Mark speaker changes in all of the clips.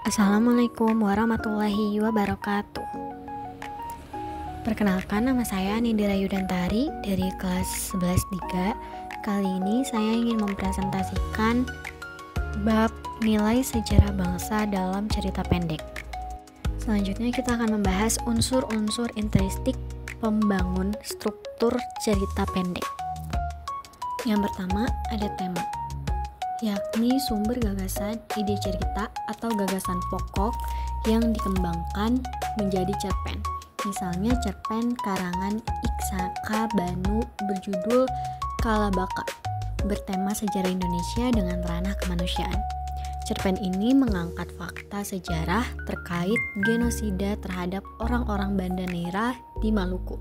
Speaker 1: Assalamualaikum warahmatullahi wabarakatuh. Perkenalkan, nama saya Nindira Yudantari dari kelas 11 3. Kali ini saya ingin mempresentasikan bab nilai sejarah bangsa dalam cerita pendek. Selanjutnya kita akan membahas unsur-unsur intrinsik pembangun struktur cerita pendek. Yang pertama ada tema, yakni sumber gagasan, ide cerita, atau gagasan pokok yang dikembangkan menjadi cerpen. Misalnya cerpen karangan Iksaka Banu berjudul Kalabaka, bertema sejarah Indonesia dengan ranah kemanusiaan. Cerpen ini mengangkat fakta sejarah terkait genosida terhadap orang-orang Banda Neira di Maluku.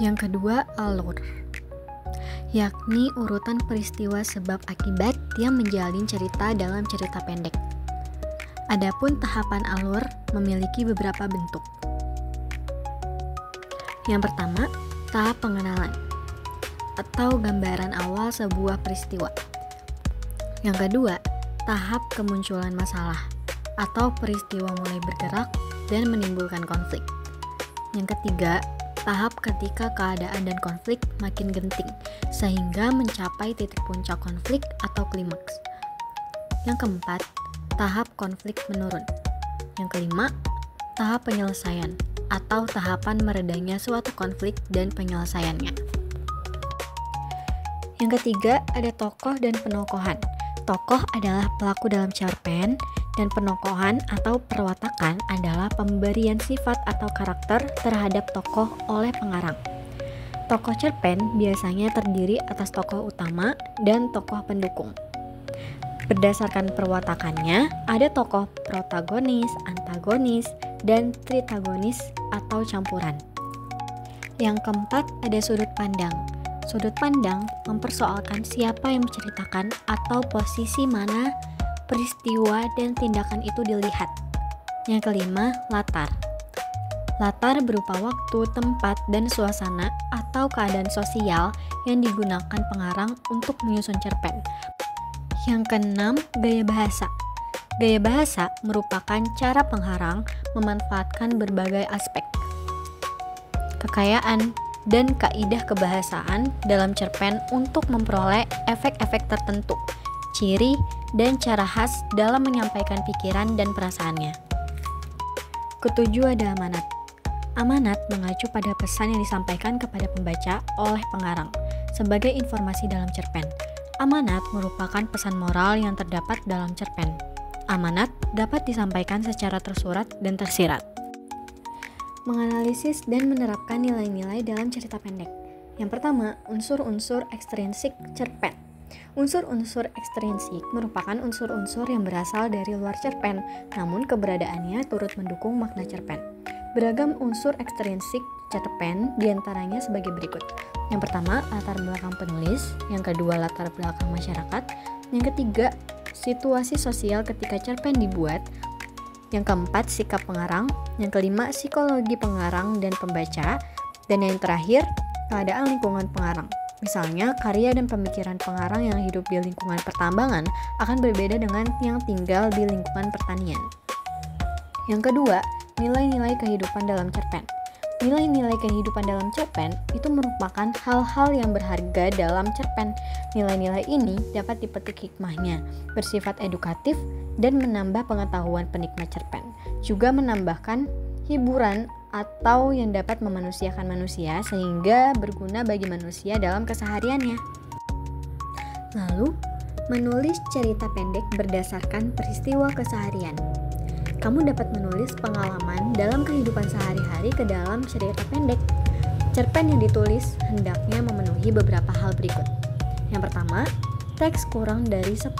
Speaker 1: Yang kedua, alur, yakni urutan peristiwa sebab akibat yang menjalin cerita dalam cerita pendek. Adapun tahapan alur memiliki beberapa bentuk. Yang pertama, tahap pengenalan atau gambaran awal sebuah peristiwa. Yang kedua, tahap kemunculan masalah atau peristiwa mulai bergerak dan menimbulkan konflik. Yang ketiga, tahap ketika keadaan dan konflik makin genting sehingga mencapai titik puncak konflik atau klimaks. Yang keempat, tahap konflik menurun. Yang kelima, tahap penyelesaian atau tahapan meredanya suatu konflik dan penyelesaiannya. Yang ketiga, ada tokoh dan penokohan. Tokoh adalah pelaku dalam cerpen, dan penokohan atau perwatakan adalah pemberian sifat atau karakter terhadap tokoh oleh pengarang. Tokoh cerpen biasanya terdiri atas tokoh utama dan tokoh pendukung. Berdasarkan perwatakannya, ada tokoh protagonis, antagonis, dan tritagonis atau campuran. Yang keempat, ada sudut pandang. Sudut pandang mempersoalkan siapa yang menceritakan atau posisi mana peristiwa dan tindakan itu dilihat. Yang kelima, latar. Latar berupa waktu, tempat, dan suasana atau keadaan sosial yang digunakan pengarang untuk menyusun cerpen. Yang keenam, gaya bahasa. Gaya bahasa merupakan cara pengarang memanfaatkan berbagai aspek kekayaan dan kaidah kebahasaan dalam cerpen untuk memperoleh efek-efek tertentu, ciri, dan cara khas dalam menyampaikan pikiran dan perasaannya. Ketujuh, ada amanat. Amanat mengacu pada pesan yang disampaikan kepada pembaca oleh pengarang sebagai informasi dalam cerpen. Amanat merupakan pesan moral yang terdapat dalam cerpen. Amanat dapat disampaikan secara tersurat dan tersirat. Menganalisis dan menerapkan nilai-nilai dalam cerita pendek. Yang pertama, unsur-unsur ekstrinsik cerpen. Unsur-unsur ekstrinsik merupakan unsur-unsur yang berasal dari luar cerpen, namun keberadaannya turut mendukung makna cerpen. Beragam unsur ekstrinsik cerpen diantaranya sebagai berikut. Yang pertama, latar belakang penulis. Yang kedua, latar belakang masyarakat. Yang ketiga, situasi sosial ketika cerpen dibuat. Yang keempat, sikap pengarang. Yang kelima, psikologi pengarang dan pembaca. Dan yang terakhir, keadaan lingkungan pengarang. Misalnya, karya dan pemikiran pengarang yang hidup di lingkungan pertambangan akan berbeda dengan yang tinggal di lingkungan pertanian. Yang kedua, nilai-nilai kehidupan dalam cerpen. Nilai-nilai kehidupan dalam cerpen itu merupakan hal-hal yang berharga dalam cerpen. Nilai-nilai ini dapat dipetik hikmahnya, bersifat edukatif, dan menambah pengetahuan penikmat cerpen. Juga menambahkan hiburan atau yang dapat memanusiakan manusia sehingga berguna bagi manusia dalam kesehariannya. Lalu, menulis cerita pendek berdasarkan peristiwa keseharian. Kamu dapat menulis pengalaman dalam kehidupan sehari-hari ke dalam cerita pendek. Cerpen yang ditulis hendaknya memenuhi beberapa hal berikut. Yang pertama, teks kurang dari 10.000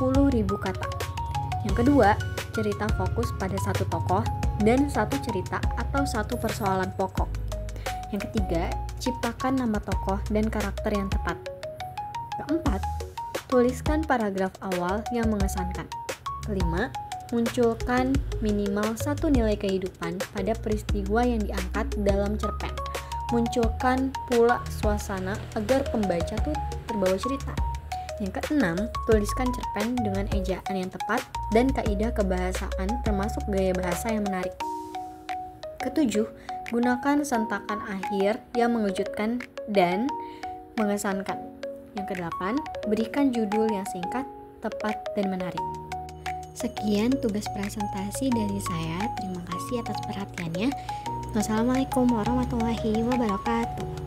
Speaker 1: kata. Yang kedua, cerita fokus pada satu tokoh dan satu cerita atau satu persoalan pokok. Yang ketiga, ciptakan nama tokoh dan karakter yang tepat. Keempat, tuliskan paragraf awal yang mengesankan. Kelima, munculkan minimal satu nilai kehidupan pada peristiwa yang diangkat dalam cerpen. Munculkan pula suasana agar pembaca tuh terbawa cerita. Yang keenam, tuliskan cerpen dengan ejaan yang tepat dan kaidah kebahasaan termasuk gaya bahasa yang menarik. Ketujuh, gunakan sentakan akhir yang mengejutkan dan mengesankan. Yang kedelapan, berikan judul yang singkat, tepat, dan menarik. Sekian tugas presentasi dari saya. Terima kasih atas perhatiannya. Wassalamualaikum warahmatullahi wabarakatuh.